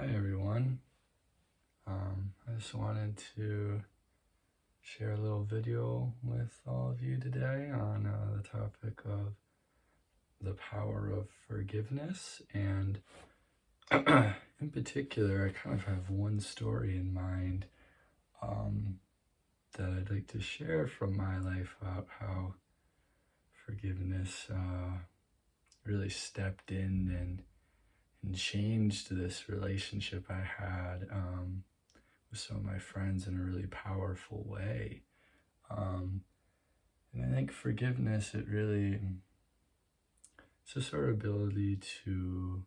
Hi everyone. I just wanted to share a little video with all of you today on the topic of the power of forgiveness. And in particular, I kind of have one story in mind that I'd like to share from my life about how forgiveness really stepped in and changed this relationship I had with some of my friends in a really powerful way. And I think forgiveness, it's a sort of ability to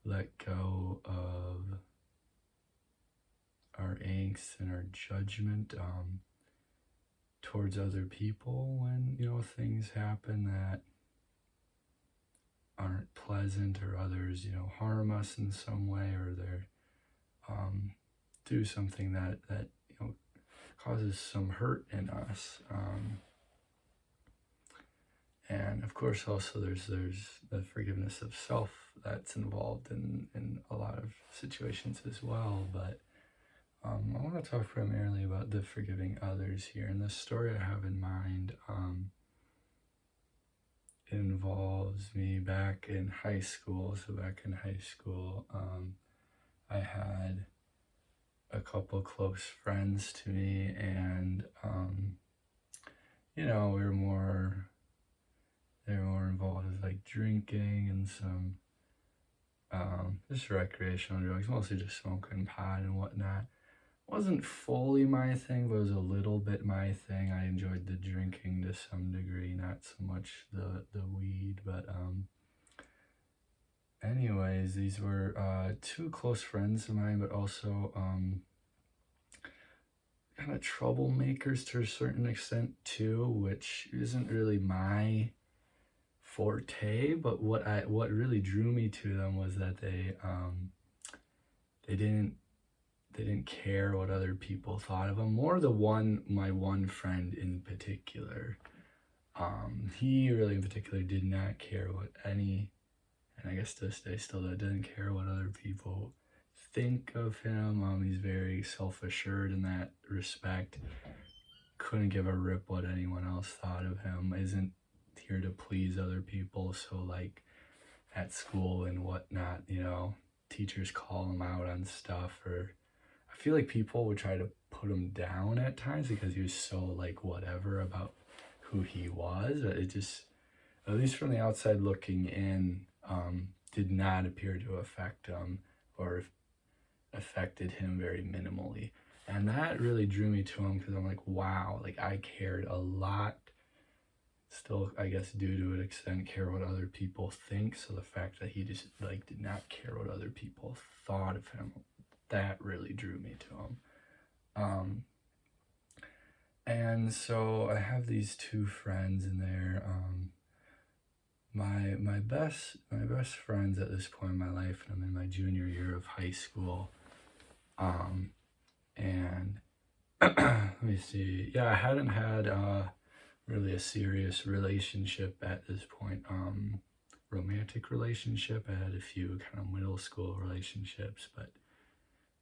let go of our angst and our judgment towards other people when, things happen that aren't pleasant, or others, harm us in some way, or they're do something that causes some hurt in us. And of course, also there's the forgiveness of self that's involved in a lot of situations as well. But I want to talk primarily about the forgiving others here. And the story I have in mind involves me back in high school. So back in high school, I had a couple close friends to me, and they were more involved with like drinking and some just recreational drugs, mostly just smoking pot and whatnot. Wasn't fully my thing, but it was a little bit my thing. I enjoyed the drinking to some degree, not so much the weed. But anyways, these were two close friends of mine, but also kind of troublemakers to a certain extent too, which isn't really my forte. But what really drew me to them was that they didn't care what other people thought of them. More my one friend in particular. He really in particular did not care what and I guess to this day still doesn't care what other people think of him. He's very self-assured in that respect. Couldn't give a rip what anyone else thought of him. Isn't here to please other people. So like at school and whatnot, teachers call him out on stuff, or I feel like people would try to put him down at times because he was so like whatever about who he was. It just, at least from the outside looking in, did not appear to affect him, or affected him very minimally. And that really drew me to him, because I'm like, wow, like I cared a lot. Still, I guess due to an extent, care what other people think. So the fact that he just like did not care what other people thought of him, that really drew me to him. And so I have these two friends in there. My best friends at this point in my life, and I'm in my junior year of high school. And let me see. Yeah, I hadn't had really a serious relationship at this point. Romantic relationship. I had a few kind of middle school relationships, but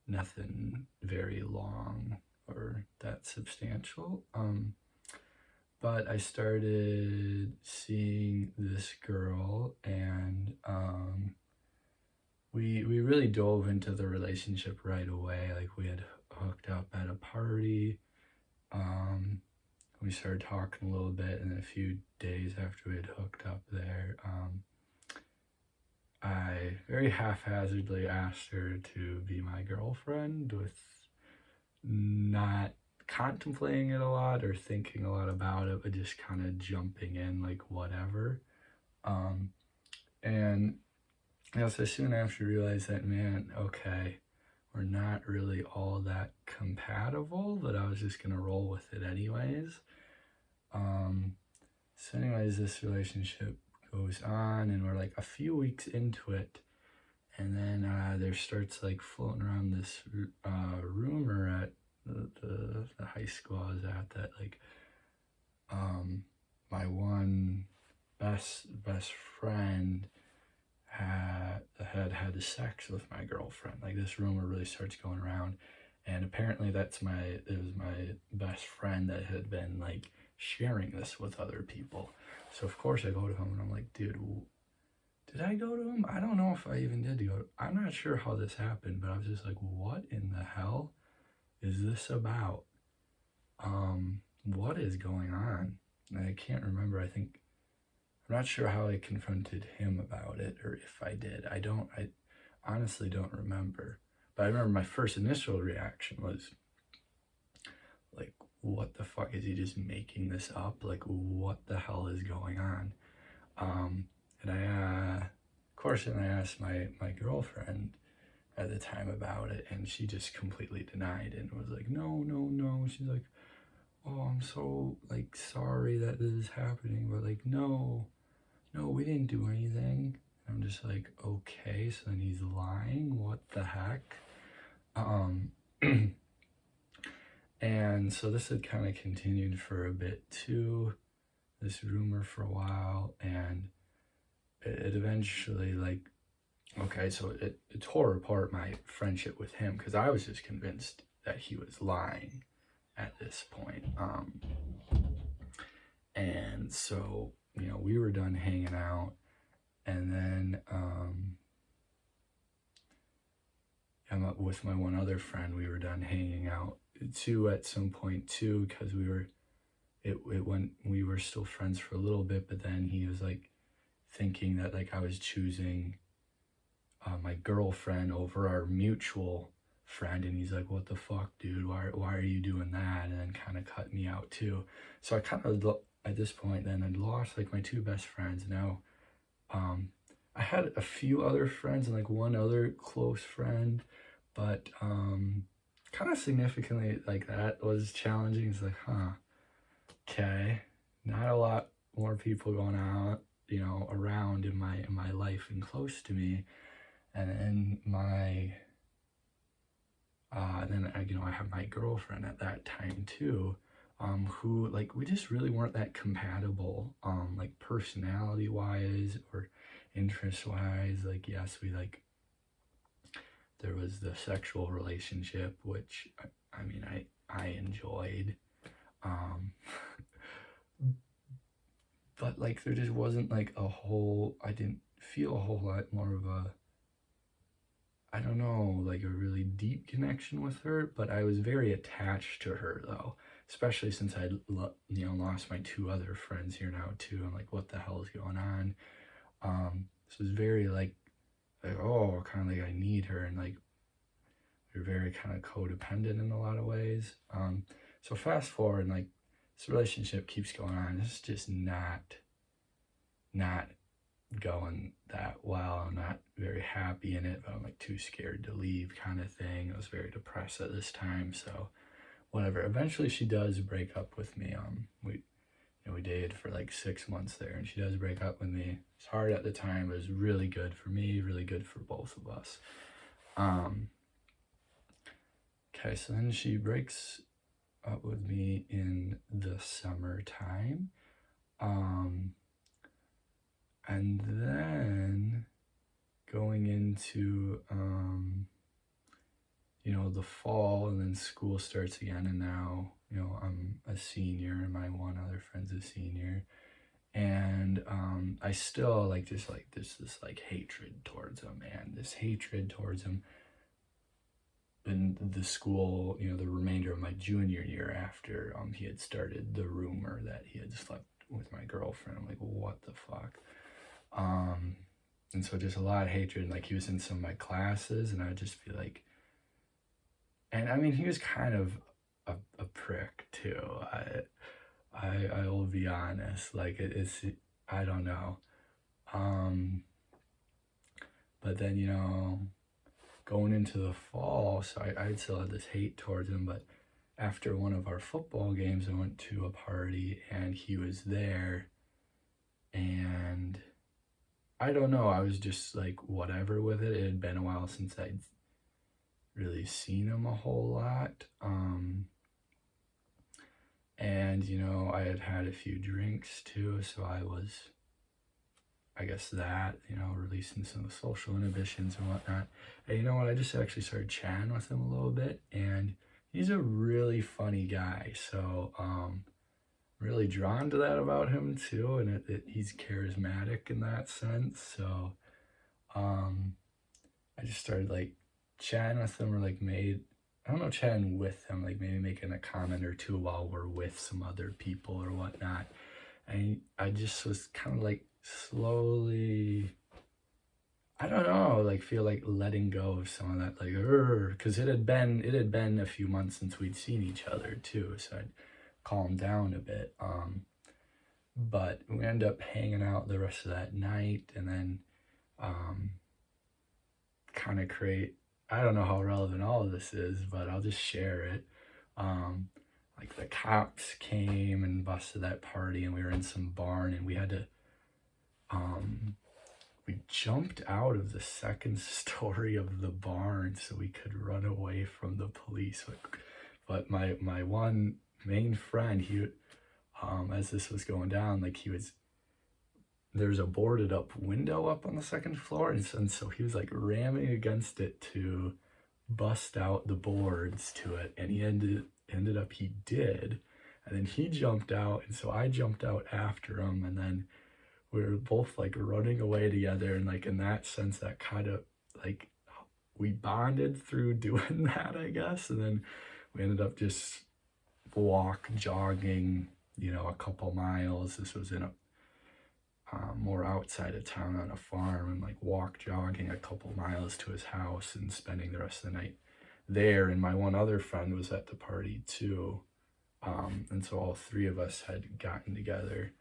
nothing very long or that substantial. But I started seeing this girl, and we really dove into the relationship right away. Like we had hooked up at a party. We started talking a little bit, and a few days after we had hooked up there, I very haphazardly asked her to be my girlfriend, with not contemplating it a lot or thinking a lot about it, but just kind of jumping in like whatever. And so soon after realized that, man, okay, we're not really all that compatible, but I was just gonna roll with it anyways. So anyways, this relationship goes on, and we're like a few weeks into it, and then there starts like floating around this rumor at the high school I was at, that like my one best friend had sex with my girlfriend. Like, this rumor really starts going around, and apparently it was my best friend that had been like sharing this with other people. So of course I go to him and I'm like, dude, did I go to him? I don't know if I even did go. I'm not sure how this happened, but I was just like, what in the hell is this about? What is going on? And I can't remember. I'm not sure how I confronted him about it, or if I did. I honestly don't remember. But I remember my first initial reaction was like, what the fuck, is he just making this up? Like, what the hell is going on? And I asked my girlfriend at the time about it, and she just completely denied it and was like, no, no, no. She's like, oh, I'm so like sorry that this is happening, but like, no, we didn't do anything. And I'm just like, okay, so then he's lying. What the heck? And so this had kind of continued for a bit too, this rumor for a while, and it eventually, like, okay, so it tore apart my friendship with him, because I was just convinced that he was lying at this point. And so, we were done hanging out, and then with my one other friend, we were done hanging out too at some point too, because we were still friends for a little bit, but then he was like thinking that like I was choosing my girlfriend over our mutual friend, and he's like, what the fuck, dude, why are you doing that? And then kind of cut me out too. So I kind of, at this point then, I'd lost like my two best friends. Now I had a few other friends and like one other close friend, but kind of significantly, like, that was challenging. It's like, okay, not a lot more people going out, around in my life and close to me. And then I have my girlfriend at that time too, who, like, we just really weren't that compatible, like personality wise or interest wise. Like, yes, there was the sexual relationship, which I enjoyed, but like there just wasn't like I didn't feel a whole lot more of I don't know, like a really deep connection with her. But I was very attached to her though, especially since I'd lost my two other friends here now too. I'm like, what the hell is going on? So it's very like, oh, kind of like I need her, and like we're very kind of codependent in a lot of ways. So fast forward, and like this relationship keeps going on. It's just not going that well. I'm not very happy in it, but I'm like too scared to leave, kind of thing. I was very depressed at this time, so whatever. Eventually she does break up with me. We dated for like 6 months there, and she does break up with me. It's hard at the time, but it was really good for me, really good for both of us. Okay, so then she breaks up with me in the summertime. And then going into, the fall, and then school starts again, and now, I'm a senior, and my one other friend's a senior, and I still like this hatred towards him, and this hatred towards him in the school, the remainder of my junior year, after he had started the rumor that he had slept with my girlfriend. I'm like, what the fuck? And so just a lot of hatred, and like he was in some of my classes, and I'd just be like, and he was kind of a prick too. I will be honest, like I don't know. But then, going into the fall, so I still had this hate towards him, but after one of our football games, I went to a party, and he was there, and I don't know, I was just like whatever with it. It had been a while since I'd really seen him a whole lot. And I had had a few drinks too, so I was I guess that, releasing some of the social inhibitions and whatnot. And you know what? I just actually started chatting with him a little bit, and he's a really funny guy. So, really drawn to that about him too, and he's charismatic in that sense. So, I just started like chatting with him, or like I don't know, chatting with him, like maybe making a comment or two while we're with some other people or whatnot. And I just was kind of like slowly, I don't know, like feel like letting go of some of that, like, because it had been a few months since we'd seen each other too, so I'd calmed down a bit. But we ended up hanging out the rest of that night, and then kind of create, I don't know how relevant all of this is, but I'll just share it. Like the cops came and busted that party, and we were in some barn, and we had to, we jumped out of the second story of the barn so we could run away from the police. But my one main friend, he, as this was going down, like there's a boarded up window up on the second floor, and so he was like ramming against it to bust out the boards to it, and he ended up he did, and then he jumped out, and so I jumped out after him, and then we were both like running away together, and like in that sense that kind of like we bonded through doing that, I guess. And then we ended up just jogging, a couple miles. This was in a more outside of town on a farm, and like jogging a couple miles to his house and spending the rest of the night there. And my one other friend was at the party too, and so all three of us had gotten together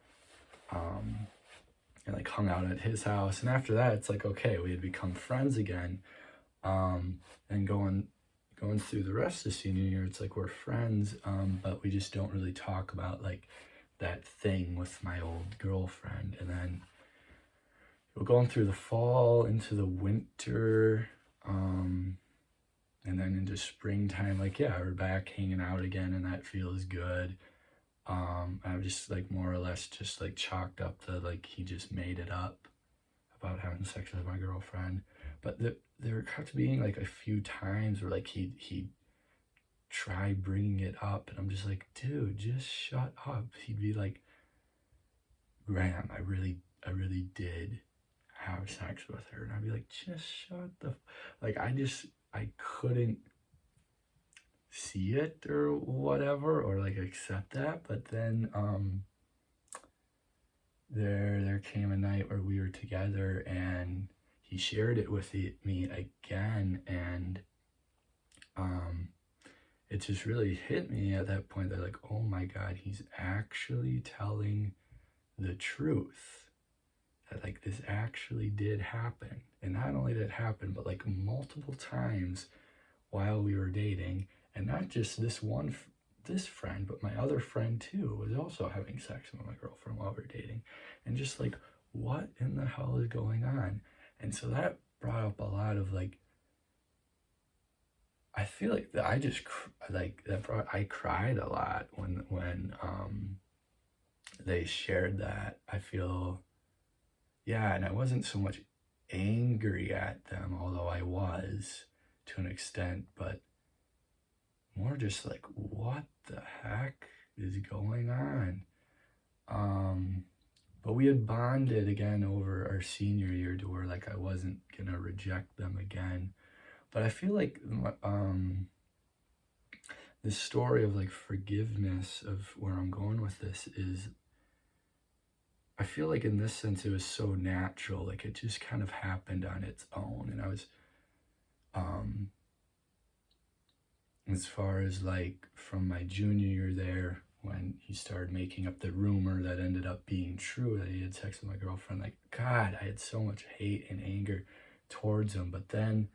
and like hung out at his house. And after that, it's like, okay, we had become friends again, and going through the rest of senior year, it's like we're friends, but we just don't really talk about like that thing with my old girlfriend. And then we're going through the fall into the winter, and then into springtime, like, yeah, we're back hanging out again, and that feels good. I've just like more or less just like chalked up the like he just made it up about having sex with my girlfriend. But there kept being like a few times where like he tried bringing it up, and I'm just like, dude, just shut up. He'd be like, Graham, I really did have sex with her, and I'd be like, just shut the like I couldn't see it or whatever, or like accept that. But then there came a night where we were together, and he shared it with me again, and it just really hit me at that point that like, oh my God, he's actually telling the truth, that like this actually did happen. And not only did it happen, but like multiple times while we were dating. And not just this friend, but my other friend too was also having sex with my girlfriend while we were dating. And just like, what in the hell is going on? And so that brought up a lot of like, I feel like that I cried a lot when they shared that. I feel, yeah, and I wasn't so much angry at them, although I was to an extent, but more just like, what the heck is going on? But we had bonded again over our senior year to where like I wasn't gonna reject them again. But I feel like this story of like forgiveness, of where I'm going with this, is I feel like in this sense it was so natural, like it just kind of happened on its own. And I was as far as like from my junior year there, when he started making up the rumor that ended up being true, that he had sex with my girlfriend, like, God, I had so much hate and anger towards him. But then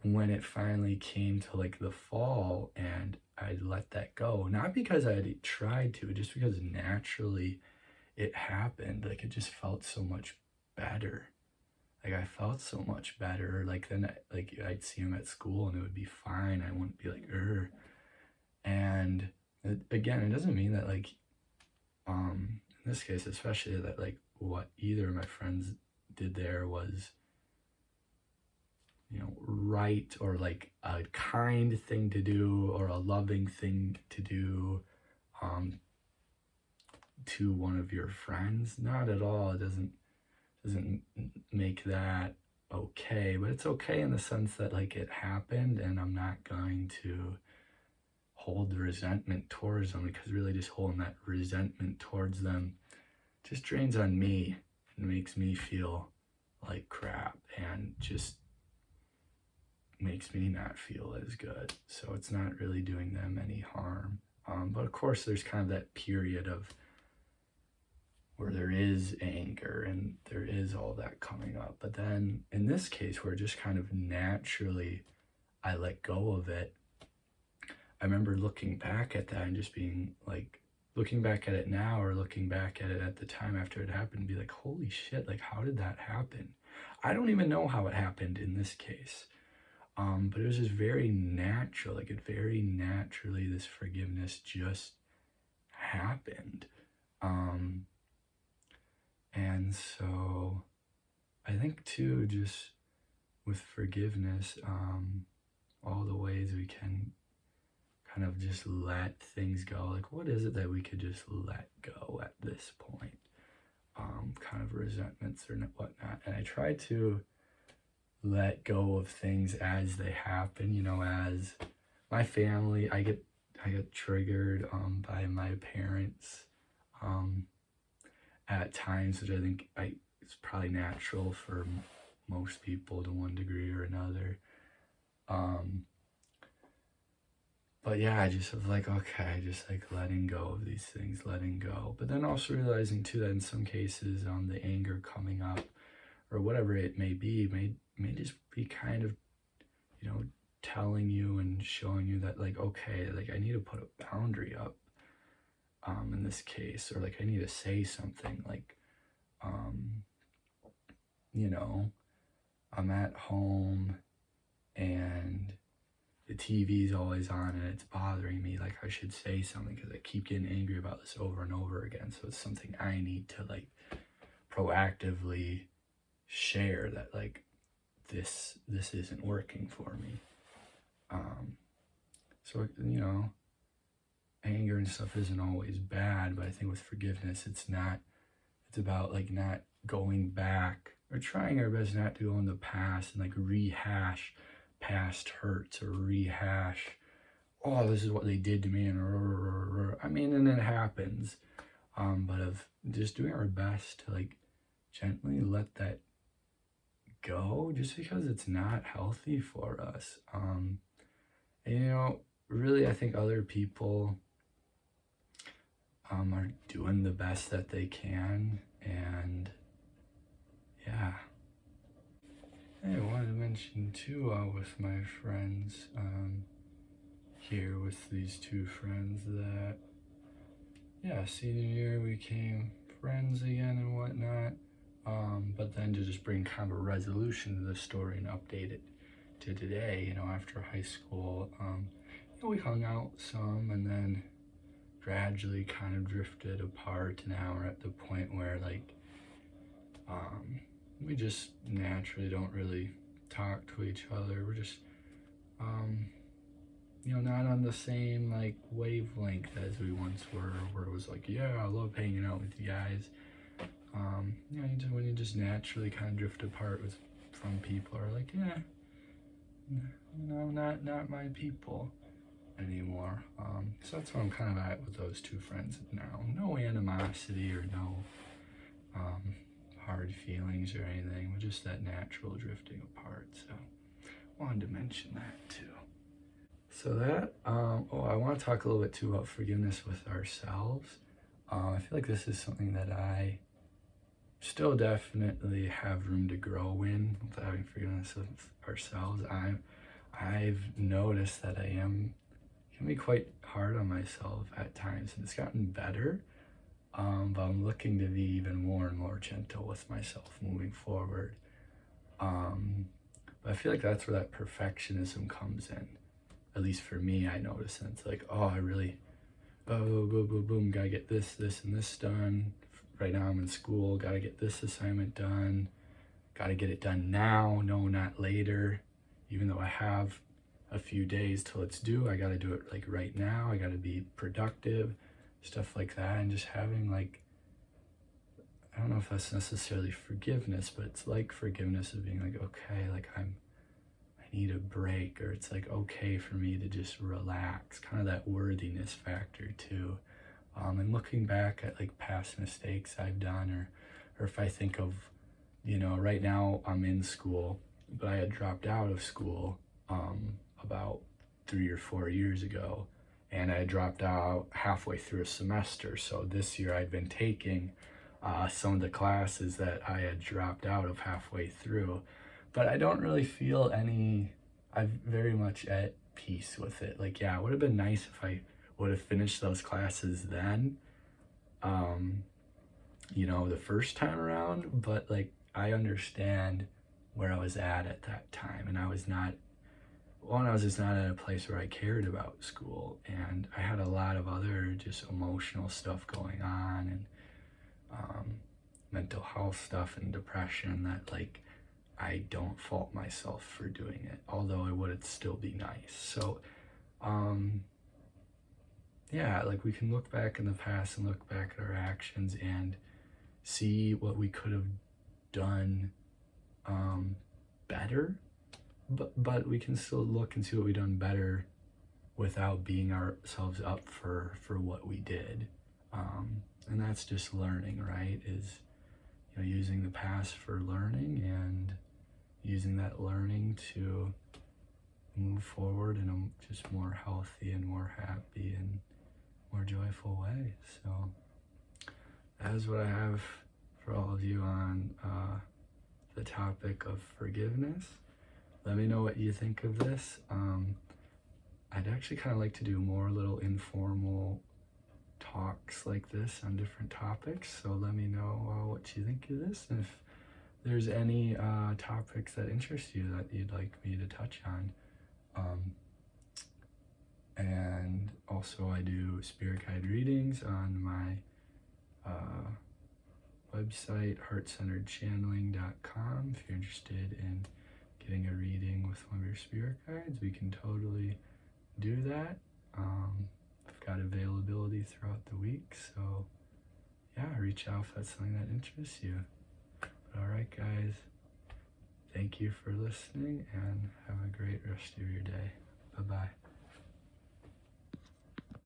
when it finally came to like the fall, and I let that go, not because I had tried to, just because naturally it happened, like it just felt so much better. Like I felt so much better. Like then like I'd see him at school and it would be fine. I wouldn't be like, and again, it doesn't mean that like in this case especially, that like what either of my friends did there was, right, or like a kind thing to do or a loving thing to do to one of your friends. Not at all. It doesn't make that okay, but it's okay in the sense that like it happened, and I'm not going to hold the resentment towards them, because really just holding that resentment towards them just drains on me and makes me feel like crap and just makes me not feel as good. So it's not really doing them any harm. But of course there's kind of that period of where there is anger and there is all that coming up. But then in this case, where just kind of naturally I let go of it, I remember looking back at that and just being like, looking back at it now or looking back at it at the time after it happened, be like, holy shit, like how did that happen? I don't even know how it happened in this case. But it was just very natural, like it very naturally, this forgiveness just happened. And so I think too, just with forgiveness, all the ways we can kind of just let things go. Like, what is it that we could just let go at this point? Kind of resentments or whatnot. And I try to let go of things as they happen, as my family, I get triggered by my parents at times, which I think it's probably natural for most people to one degree or another. But yeah, I just have like, okay, just like letting go of these things, letting go. But then also realizing too that in some cases, the anger coming up or whatever it may be, may just be kind of, telling you and showing you that like, okay, like I need to put a boundary up in this case, or like I need to say something like, I'm at home and the TV's always on and it's bothering me, like I should say something because I keep getting angry about this over and over again. So it's something I need to like proactively share that like this isn't working for me. So anger and stuff isn't always bad, but I think with forgiveness it's about like not going back or trying our best not to go in the past and like rehash past hurts or rehash, oh, this is what they did to me, and and it happens, but of just doing our best to like gently let that go, just because it's not healthy for us. And really I think other people are doing the best that they can, and yeah. Hey, I wanted to mention too, with my friends here, with these two friends, that senior year we became friends again and whatnot, but then to just bring kind of a resolution to the story and update it to today, after high school, we hung out some and then gradually kind of drifted apart. Now we're at the point where like we just naturally don't really talk to each other. We're just not on the same like wavelength as we once were, where it was like, yeah, I love hanging out with you guys. When you just naturally kind of drift apart from people, are like, yeah, not my people anymore. So that's where I'm kind of at with those two friends now. No animosity or no hard feelings or anything, but just that natural drifting apart. So wanted to mention that too. So that I want to talk a little bit too about forgiveness with ourselves. I feel like this is something that I still definitely have room to grow in with having forgiveness with ourselves. I've noticed that I can be quite hard on myself at times, and it's gotten better. But I'm looking to be even more and more gentle with myself moving forward. But I feel like that's where that perfectionism comes in. At least for me, I notice, and it's like, I really, boom, gotta get this, and this done right now I'm in school, gotta get this assignment done, gotta get it done now, no, not later. Even though I have a few days till it's due, I gotta do it like right now. I gotta be productive, stuff like that. And just having like, I don't know if that's necessarily forgiveness, but it's like forgiveness of being like, okay, like I need a break, or it's like okay for me to just relax, kind of that worthiness factor too. And looking back at like past mistakes I've done, or if I think of, right now I'm in school, but I had dropped out of school about 3 or 4 years ago, and I dropped out halfway through a semester. So this year I'd been taking some of the classes that I had dropped out of halfway through, but I don't really feel I'm very much at peace with it. Like, yeah, it would have been nice if I would have finished those classes then, the first time around, but like I understand where I was at that time, and I was just not at a place where I cared about school, and I had a lot of other just emotional stuff going on, and mental health stuff and depression that like I don't fault myself for doing it, although it would still be nice. So yeah, like we can look back in the past and look back at our actions and see what we could have done better, but we can still look and see what we done better without beating ourselves up for what we did. And that's just learning, right? Is using the past for learning, and using that learning to move forward in a just more healthy and more happy and more joyful way. So that is what I have for all of you on the topic of forgiveness. Let me know what you think of this. I'd actually kind of like to do more little informal talks like this on different topics, so let me know what you think of this, and if there's any topics that interest you that you'd like me to touch on. And also I do spirit guide readings on my website, heartcenteredchanneling.com. If you're interested in getting a reading with one of your spirit guides, we can totally do that. I've got availability throughout the week, so yeah, reach out if that's something that interests you. But all right, guys, thank you for listening, and have a great rest of your day. Bye-bye.